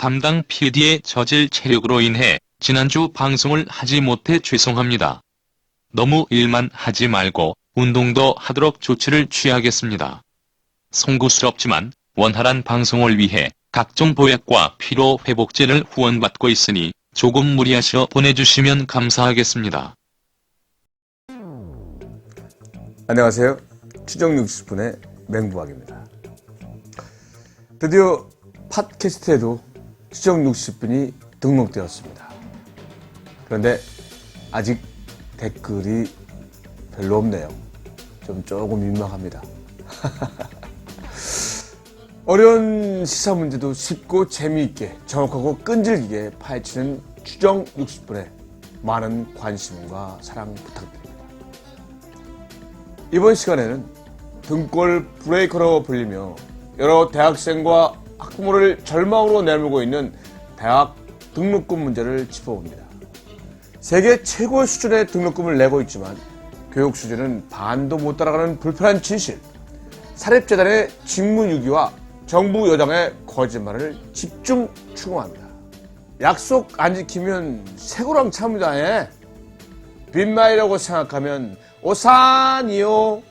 담당 PD의 저질 체력으로 인해 지난주 방송을 하지 못해 죄송합니다. 너무 일만 하지 말고 운동도 하도록 조치를 취하겠습니다. 송구스럽지만 원활한 방송을 위해 각종 보약과 피로회복제를 후원받고 있으니 조금 무리하셔 보내주시면 감사하겠습니다. 안녕하세요. 추정 60분의 맹부학입니다. 드디어 팟캐스트에도 추정 60분이 등록되었습니다. 그런데 아직 댓글이 별로 없네요. 조금 민망합니다. 어려운 시사 문제도 쉽고 재미있게 정확하고 끈질기게 파헤치는 추정 60분에 많은 관심과 사랑 부탁드립니다. 이번 시간에는 등골 브레이커로 불리며 여러 대학생과 학부모를 절망으로 내몰고 있는 대학 등록금 문제를 짚어봅니다. 세계 최고의 수준의 등록금을 내고 있지만 교육 수준은 반도 못 따라가는 불편한 진실, 사립재단의 직무유기와 정부 여당의 거짓말을 집중 추궁합니다. 약속 안 지키면 새고랑 찹니다. 빈말이라고 생각하면 오산이요.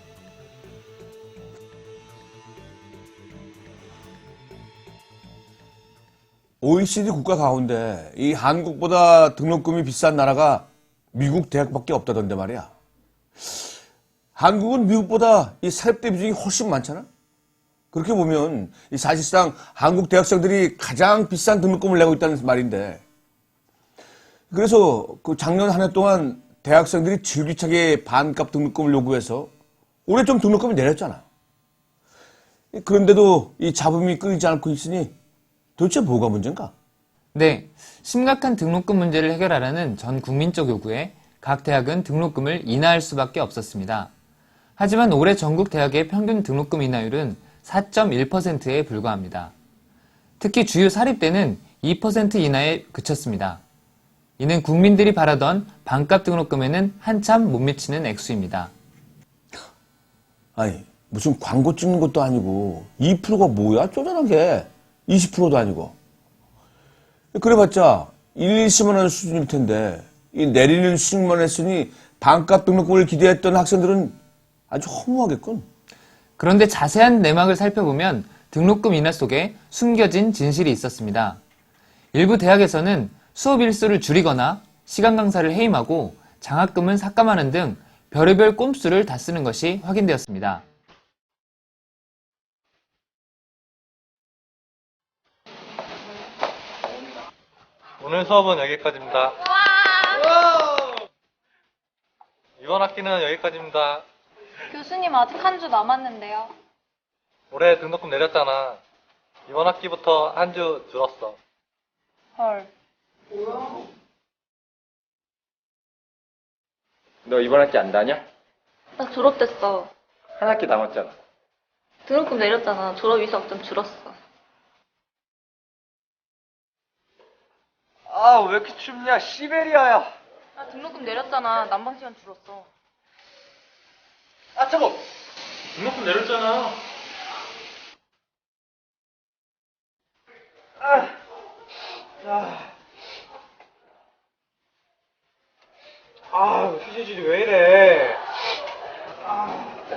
OECD 국가 가운데 이 한국보다 등록금이 비싼 나라가 미국 대학밖에 없다던데 말이야. 한국은 미국보다 이 사립대 비중이 훨씬 많잖아. 그렇게 보면 이 사실상 한국 대학생들이 가장 비싼 등록금을 내고 있다는 말인데, 그래서 그 작년 한 해 동안 대학생들이 줄기차게 반값 등록금을 요구해서 올해 좀 등록금을 내렸잖아. 그런데도 이 잡음이 끊이지 않고 있으니 도대체 뭐가 문제인가? 네, 심각한 등록금 문제를 해결하라는 전 국민적 요구에 각 대학은 등록금을 인하할 수밖에 없었습니다. 하지만 올해 전국 대학의 평균 등록금 인하율은 4.1%에 불과합니다. 특히 주요 사립대는 2% 인하에 그쳤습니다. 이는 국민들이 바라던 반값 등록금에는 한참 못 미치는 액수입니다. 아니, 무슨 광고 찍는 것도 아니고 2%가 뭐야? 쪼잔하게 20%도 아니고. 그래봤자 1, 20만 원 수준일 텐데 이 내리는 수준만 했으니 반값 등록금을 기대했던 학생들은 아주 허무하겠군. 그런데 자세한 내막을 살펴보면 등록금 인하 속에 숨겨진 진실이 있었습니다. 일부 대학에서는 수업 일수를 줄이거나 시간 강사를 해임하고 장학금은 삭감하는 등 별의별 꼼수를 다 쓰는 것이 확인되었습니다. 오늘 수업은 여기까지입니다. 이번 학기는 여기까지입니다. 교수님 아직 한 주 남았는데요. 올해 등록금 내렸잖아. 이번 학기부터 한 주 줄었어. 헐. 너 이번 학기 안 다녀? 나 졸업됐어. 한 학기 남았잖아. 등록금 내렸잖아. 졸업 이석 좀 줄었어. 아, 왜 이렇게 춥냐? 시베리아야. 나 등록금 내렸잖아. 난방 시간 줄었어. 아, 저거. 등록금 내렸잖아. 휴지질이 왜 이래?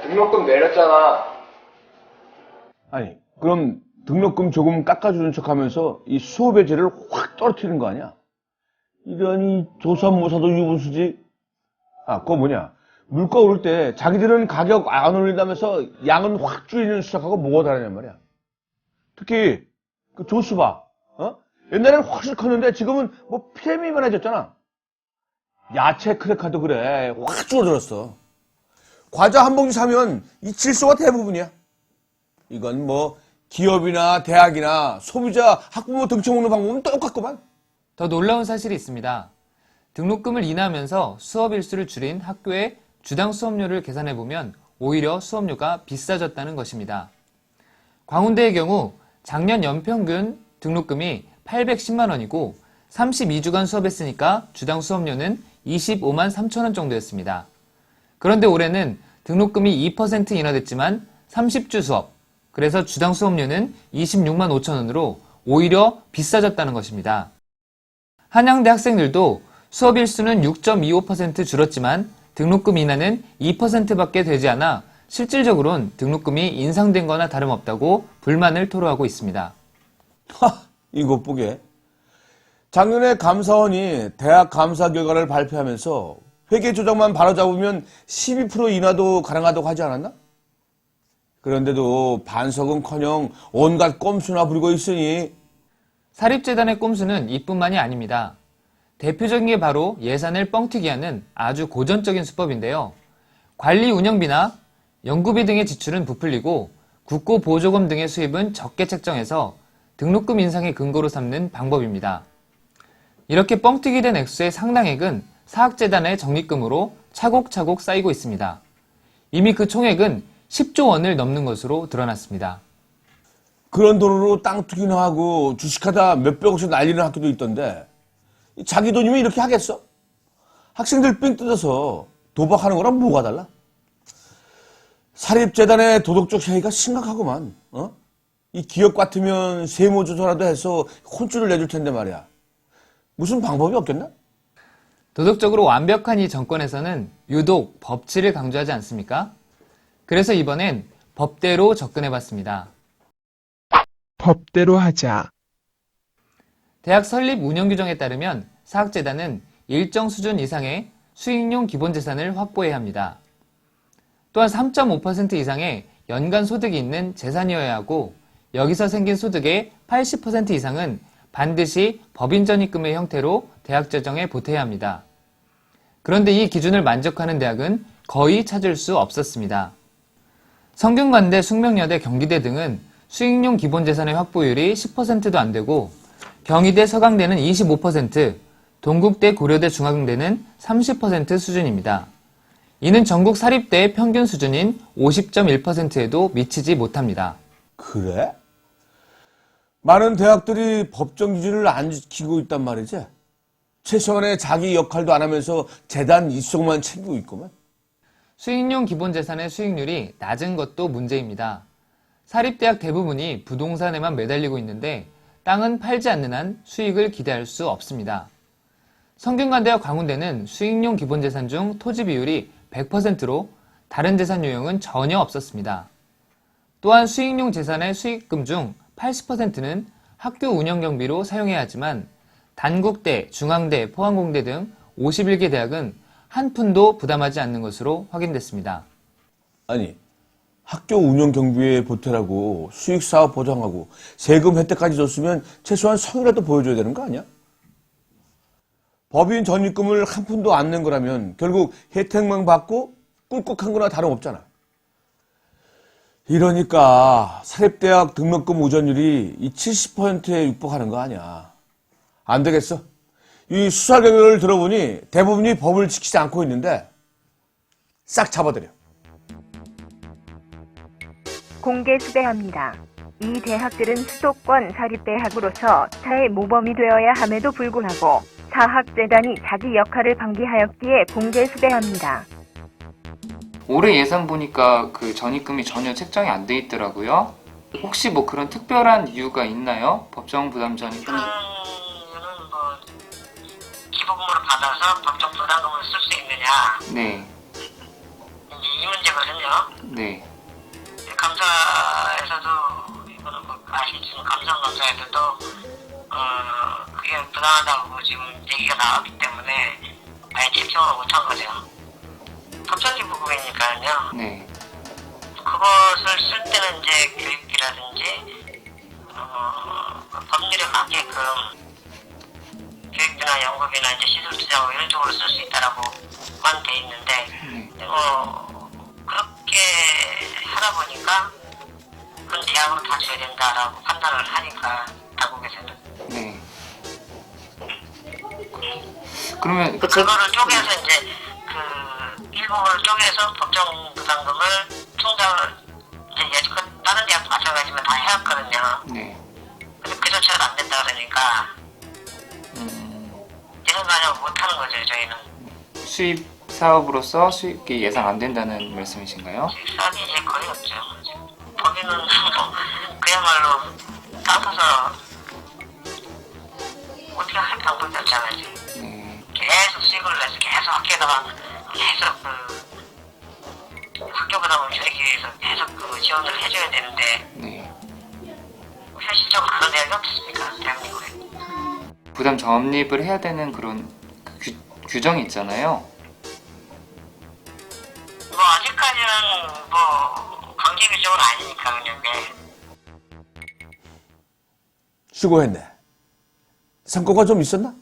등록금 내렸잖아. 아니, 그럼 등록금 조금 깎아주는 척 하면서 이 수업의 질을 확 떨어뜨리는 거 아니야? 이러니 조사모사도 유분수지. 아, 그거 뭐냐. 물가 오를 때 자기들은 가격 안 올린다면서 양은 확 줄이는 수작하고 뭐가 다르냔 말이야. 특히 그 조수바, 옛날에는 훨씬 컸는데 지금은 뭐 프리미엄만 해졌잖아. 야채 크래카도 그래. 확 줄어들었어. 과자 한 봉지 사면 이 질소가 대부분이야. 이건 뭐 기업이나 대학이나 소비자, 학부모 등쳐먹는 방법은 똑같구만. 더 놀라운 사실이 있습니다. 등록금을 인하하면서 수업 일수를 줄인 학교의 주당 수업료를 계산해보면 오히려 수업료가 비싸졌다는 것입니다. 광운대의 경우 작년 연평균 등록금이 810만 원이고 32주간 수업했으니까 주당 수업료는 25만 3천 원 정도였습니다. 그런데 올해는 등록금이 2% 인하됐지만 30주 수업, 그래서 주당 수업료는 26만 5천 원으로 오히려 비싸졌다는 것입니다. 한양대 학생들도 수업 일수는 6.25% 줄었지만 등록금 인하는 2%밖에 되지 않아 실질적으로는 등록금이 인상된 거나 다름없다고 불만을 토로하고 있습니다. 이것 보게. 작년에 감사원이 대학 감사 결과를 발표하면서 회계 조작만 바로잡으면 12% 인하도 가능하다고 하지 않았나? 그런데도 반석은커녕 온갖 꼼수나 부리고 있으니 사립재단의 꼼수는 이뿐만이 아닙니다. 대표적인 게 바로 예산을 뻥튀기 하는 아주 고전적인 수법인데요. 관리 운영비나 연구비 등의 지출은 부풀리고 국고 보조금 등의 수입은 적게 책정해서 등록금 인상의 근거로 삼는 방법입니다. 이렇게 뻥튀기 된 액수의 상당액은 사학재단의 적립금으로 차곡차곡 쌓이고 있습니다. 이미 그 총액은 10조 원을 넘는 것으로 드러났습니다. 그런 돈으로 땅 투기나 하고 주식하다 몇백억씩 날리는 학교도 있던데 자기 돈이면 이렇게 하겠어? 학생들 삥 뜯어서 도박하는 거랑 뭐가 달라? 사립재단의 도덕적 해이가 심각하구만. 이 기업 같으면 세무조사라도 해서 혼쭐을 내줄 텐데 말이야. 무슨 방법이 없겠나? 도덕적으로 완벽한 이 정권에서는 유독 법치를 강조하지 않습니까? 그래서 이번엔 법대로 접근해봤습니다. 법대로 하자. 대학 설립 운영 규정에 따르면 사학재단은 일정 수준 이상의 수익용 기본재산을 확보해야 합니다. 또한 3.5% 이상의 연간 소득이 있는 재산이어야 하고 여기서 생긴 소득의 80% 이상은 반드시 법인 전입금의 형태로 대학 재정에 보태야 합니다. 그런데 이 기준을 만족하는 대학은 거의 찾을 수 없었습니다. 성균관대, 숙명여대, 경기대 등은 수익용 기본재산의 확보율이 10%도 안 되고 경희대, 서강대는 25%, 동국대, 고려대, 중앙대는 30% 수준입니다. 이는 전국 사립대의 평균 수준인 50.1%에도 미치지 못합니다. 그래? 많은 대학들이 법정 기준을 안 지키고 있단 말이지? 최소한의 자기 역할도 안 하면서 재단 이속만 챙기고 있구만. 수익용 기본재산의 수익률이 낮은 것도 문제입니다. 사립대학 대부분이 부동산에만 매달리고 있는데 땅은 팔지 않는 한 수익을 기대할 수 없습니다. 성균관대와 광운대는 수익용 기본재산 중 토지 비율이 100%로 다른 재산 유형은 전혀 없었습니다. 또한 수익용 재산의 수익금 중 80%는 학교 운영 경비로 사용해야 하지만 단국대, 중앙대, 포항공대 등 51개 대학은 한 푼도 부담하지 않는 것으로 확인됐습니다. 아니, 학교 운영 경비에 보태라고 수익 사업 보장하고 세금 혜택까지 줬으면 최소한 성이라도 보여줘야 되는 거 아니야? 법인 전입금을 한 푼도 안 낸 거라면 결국 혜택만 받고 꿀꺽한 거나 다름없잖아. 이러니까 사립대학 등록금 우전율이 이 70%에 육박하는 거 아니야. 안 되겠어. 이 수사 결과를 들어보니 대부분이 법을 지키지 않고 있는데 싹 잡아들여. 공개 수배합니다. 이 대학들은 수도권 사립대학으로서 사회 모범이 되어야 함에도 불구하고 사학재단이 자기 역할을 방기하였기에 공개 수배합니다. 올해 예산 보니까 그 전입금이 전혀 책정이 안 돼 있더라고요. 혹시 뭐 그런 특별한 이유가 있나요? 법정 부담 전입금? 이유는 뭐 기부금으로 받아서 법정 부담금을 쓸 수 있느냐 네, 이제 이 문제거든요. 네, 감사에서도 이거는 뭐 아시겠지만 감사에서도 그게 부당하다고 지금 얘기가 나왔기 때문에 아예 집중을 못한 거죠. 법정기부금이니까요. 네, 그것을 쓸 때는 이제 교육비라든지 법률에 맞게끔 교육비나 연구비나 이제 시설 투자하고 이런 쪽으로 쓸 수 있다라고만 돼 있는데 그렇게 하다 보니까 그건 대학으로 다 줘야 된다라고 판단을 하니까 당국에서는 네. 그러면 그거를 쪼개서 이제 그 일부분을 쪼개서 법정 부담금을 통장을 이제 예측 다른 대학도 마찬가지지만 다 해왔거든요. 네. 근데 그 자체가 안 된다 그러니까 되는 거 아니고 못하는 거죠 저희는. 수입 사업으로서 수익이 예상 안 된다는 말씀이신가요? 수입사업이 이제 거의 없죠. 법인은 뭐 그야말로 땅 사서 어떻게 할 방법이 없잖아요. 계속 수익을 내서 계속 학교에다가 계속 학교 부담을 줄이기 위해서 계속 지원을 해줘야 되는데 현실적으로 그런 대학이 없습니까? 대한민국에. 부담 적립을 해야 되는 그런 규정이 있잖아요. 뭐 아직까지는 뭐 강제 규정은 아니니까 그냥 수고했네. 성과가 좀 있었나?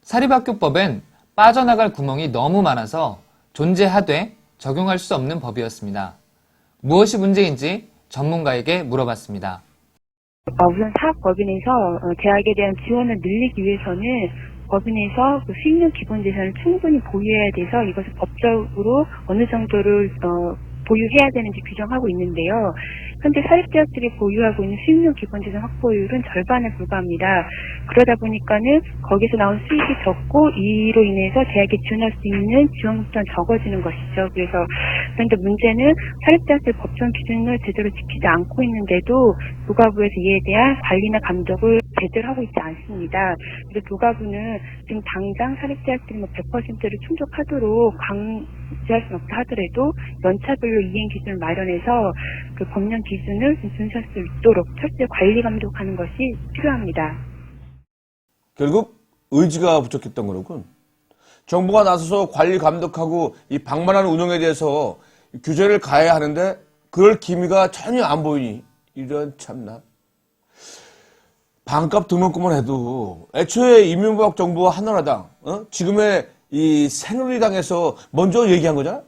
사립학교법엔 빠져나갈 구멍이 너무 많아서 존재하되 적용할 수 없는 법이었습니다. 무엇이 문제인지 전문가에게 물어봤습니다. 우선 사학법인에서 대학에 대한 지원을 늘리기 위해서는 법인에서 그 수익률 기본재산을 충분히 보유해야 돼서 이것을 법적으로 어느 정도를 보유해야 되는지 규정하고 있는데요. 현재 사립대학들이 보유하고 있는 수익률 기본재산 확보율은 절반에 불과합니다. 그러다 보니까는 거기서 나온 수익이 적고 이로 인해서 대학에 지원할 수 있는 지원금 또한 적어지는 것이죠. 그런데 문제는 사립대학들 법정 기준을 제대로 지키지 않고 있는데도 교과부에서 이에 대한 관리나 감독을 제대로 하고 있지 않습니다. 그래서 교과부는 지금 당장 사립대학들이 100%를 충족하도록 강제할 수는 없다 하더라도 연차별로 이행 기준을 마련해서 그 법령 기준을 준수할 수 있도록 철저히 관리 감독하는 것이 필요합니다. 결국 의지가 부족했던 거로군. 정부가 나서서 관리 감독하고 이 방만한 운영에 대해서 규제를 가해야 하는데 그럴 기미가 전혀 안 보이니 이런 참나. 반값 등록금만 해도 애초에 이명박 정부와 한나라당, 지금의 이 새누리당에서 먼저 얘기한 거잖아?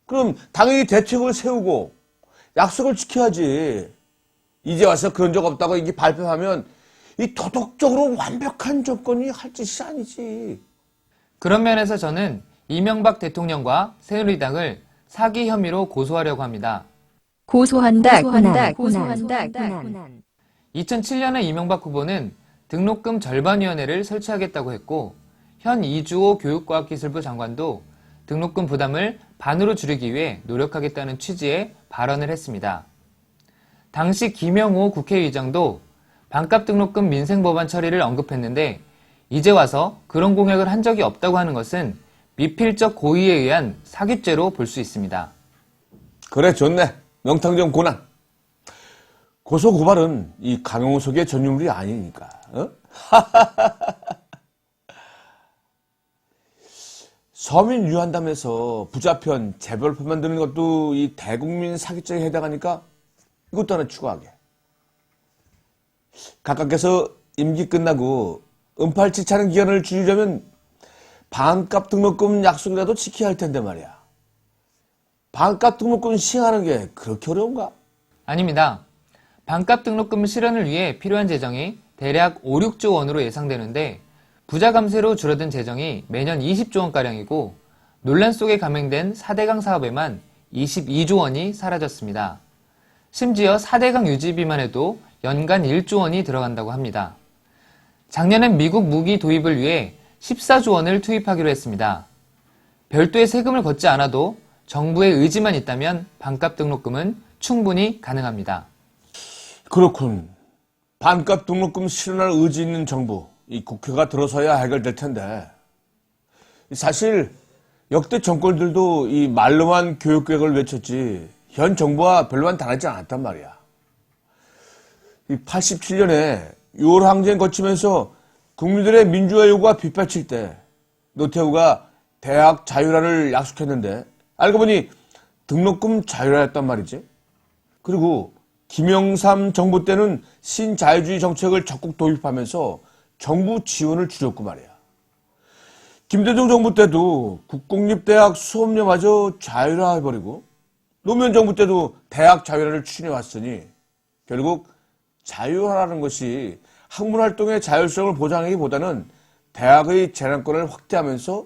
그럼 당연히 대책을 세우고 약속을 지켜야지. 이제 와서 그런 적 없다고 이게 발표하면 이 도덕적으로 완벽한 정권이 할 짓이 아니지. 그런 면에서 저는 이명박 대통령과 새누리당을 사기 혐의로 고소하려고 합니다. 고소한다. 2007년에 이명박 후보는 등록금 절반위원회를 설치하겠다고 했고 현 이주호 교육과학기술부 장관도 등록금 부담을 반으로 줄이기 위해 노력하겠다는 취지의 발언을 했습니다. 당시 김영호 국회의장도 반값 등록금 민생법안 처리를 언급했는데 이제 와서 그런 공약을 한 적이 없다고 하는 것은 미필적 고의에 의한 사기죄로 볼 수 있습니다. 그래, 좋네. 명탕정 고난. 고소고발은 이 강용석의 전유물이 아니니까. 서민 유한담에서 부자편, 재벌편 만드는 것도 이 대국민 사기죄에 해당하니까 이것도 하나 추가하게. 각각께서 임기 끝나고 은팔치차는 기간을 줄이려면 반값 등록금 약속이라도 지켜야 할 텐데 말이야. 반값 등록금 시행하는 게 그렇게 어려운가? 아닙니다. 반값 등록금 실현을 위해 필요한 재정이 대략 5, 6조 원으로 예상되는데 부자 감세로 줄어든 재정이 매년 20조 원가량이고 논란 속에 감행된 4대강 사업에만 22조 원이 사라졌습니다. 심지어 4대강 유지비만 해도 연간 1조 원이 들어간다고 합니다. 작년엔 미국 무기 도입을 위해 14조 원을 투입하기로 했습니다. 별도의 세금을 걷지 않아도 정부의 의지만 있다면 반값 등록금은 충분히 가능합니다. 그렇군. 반값 등록금 실현할 의지 있는 정부, 이 국회가 들어서야 해결될 텐데. 사실 역대 정권들도 이 말로만 교육계획을 외쳤지 현 정부와 별반 다르지 않았단 말이야. 87년에 6월 항쟁 거치면서 국민들의 민주화 요구가 빗발칠 때 노태우가 대학 자율화를 약속했는데 알고 보니 등록금 자율화였단 말이지. 그리고 김영삼 정부 때는 신자유주의 정책을 적극 도입하면서 정부 지원을 줄였고 말이야. 김대중 정부 때도 국공립대학 수업료마저 자율화해버리고 노무현 정부 때도 대학 자율화를 추진해왔으니 결국 자율화라는 것이 학문활동의 자율성을 보장하기보다는 대학의 재량권을 확대하면서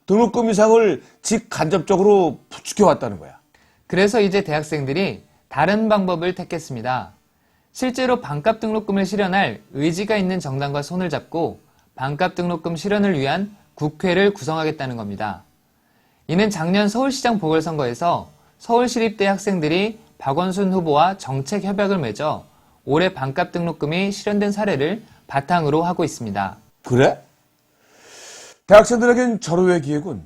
등록금 이상을 직간접적으로 부추겨왔다는 거야. 그래서 이제 대학생들이 다른 방법을 택했습니다. 실제로 반값 등록금을 실현할 의지가 있는 정당과 손을 잡고 반값 등록금 실현을 위한 국회를 구성하겠다는 겁니다. 이는 작년 서울시장 보궐선거에서 서울시립대 학생들이 박원순 후보와 정책 협약을 맺어 올해 반값 등록금이 실현된 사례를 바탕으로 하고 있습니다. 그래? 대학생들에겐 절호의 기회군.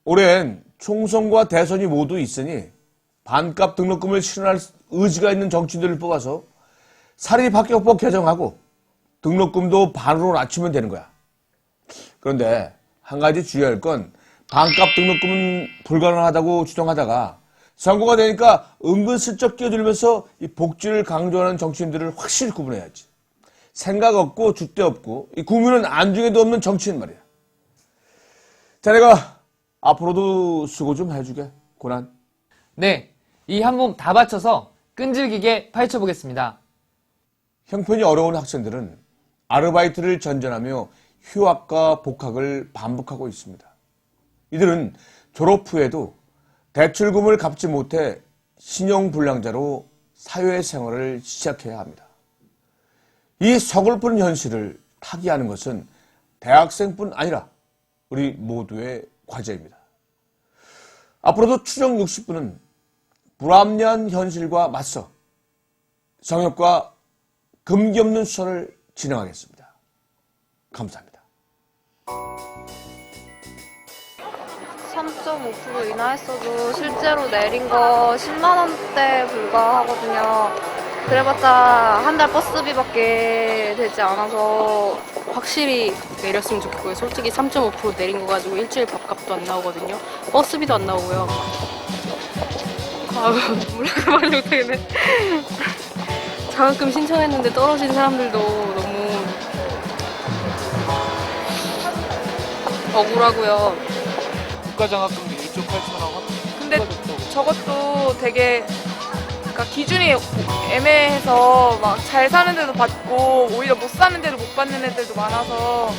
올해는 총선과 대선이 모두 있으니 반값 등록금을 실현할 의지가 있는 정치인들을 뽑아서 사립학교법 개정하고 등록금도 반으로 낮추면 되는 거야. 그런데 한 가지 주의할 건 반값 등록금은 불가능하다고 주장하다가 선거가 되니까 은근슬쩍 끼어들면서 이 복지를 강조하는 정치인들을 확실히 구분해야지. 생각 없고 줏대 없고 이 국민은 안중에도 없는 정치인 말이야. 자, 내가 앞으로도 수고 좀 해주게, 고난. 네, 이 한 몸 다 바쳐서 끈질기게 파헤쳐보겠습니다. 형편이 어려운 학생들은 아르바이트를 전전하며 휴학과 복학을 반복하고 있습니다. 이들은 졸업 후에도 대출금을 갚지 못해 신용불량자로 사회생활을 시작해야 합니다. 이 서글픈 현실을 타개하는 것은 대학생뿐 아니라 우리 모두의 과제입니다. 앞으로도 추정 60분은 불합리한 현실과 맞서 정혁과 금기 없는 수사를 진행하겠습니다. 감사합니다. 3.5% 인하했어도 실제로 내린 거 10만 원대에 불과하거든요. 그래봤자 한 달 버스비밖에 되지 않아서 확실히 내렸으면 좋겠고요. 솔직히 3.5% 내린 거 가지고 일주일 밥값도 안 나오거든요. 버스비도 안 나오고요. 뭐라고 말을 못하겠네. 장학금 신청했는데 떨어진 사람들도 너무 억울하고요. 국가장학금도 1조 8천원. 근데 저것도 되게 그러니까 기준이 애매해서 막 잘 사는 데도 받고 오히려 못 사는 데도 못 받는 애들도 많아서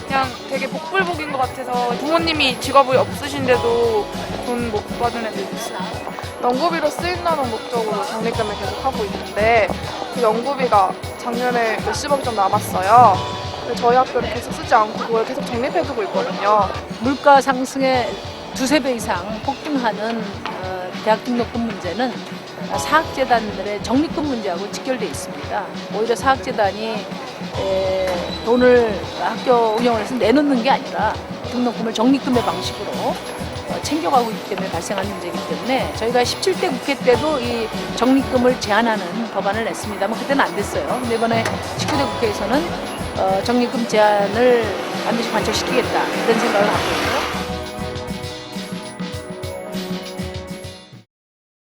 그냥 되게 복불복인 것 같아서 부모님이 직업이 없으신데도 돈 못 받는 애들도 있어요. 연구비로 쓰인다는 목적으로 적립금을 계속 하고 있는데 그 연구비가 작년에 몇십억 좀 남았어요. 근데 저희 학교는 계속 쓰지 않고 그걸 계속 적립해두고 있거든요. 물가 상승의 두세 배 이상 폭등하는 대학 등록금 문제는 사학재단들의 적립금 문제하고 직결되어 있습니다. 오히려 사학재단이 돈을 학교 운영을 해서 내놓는 게 아니라 등록금을 적립금의 방식으로 챙겨가고 있기 때문에 발생한 문제이기 때문에 저희가 17대 국회 때도 이 적립금을 제한하는 법안을 냈습니다만 그때는 안 됐어요. 근데 이번에 19대 국회에서는 적립금 제한을 반드시 관철시키겠다 이런 생각을 하고 있고요.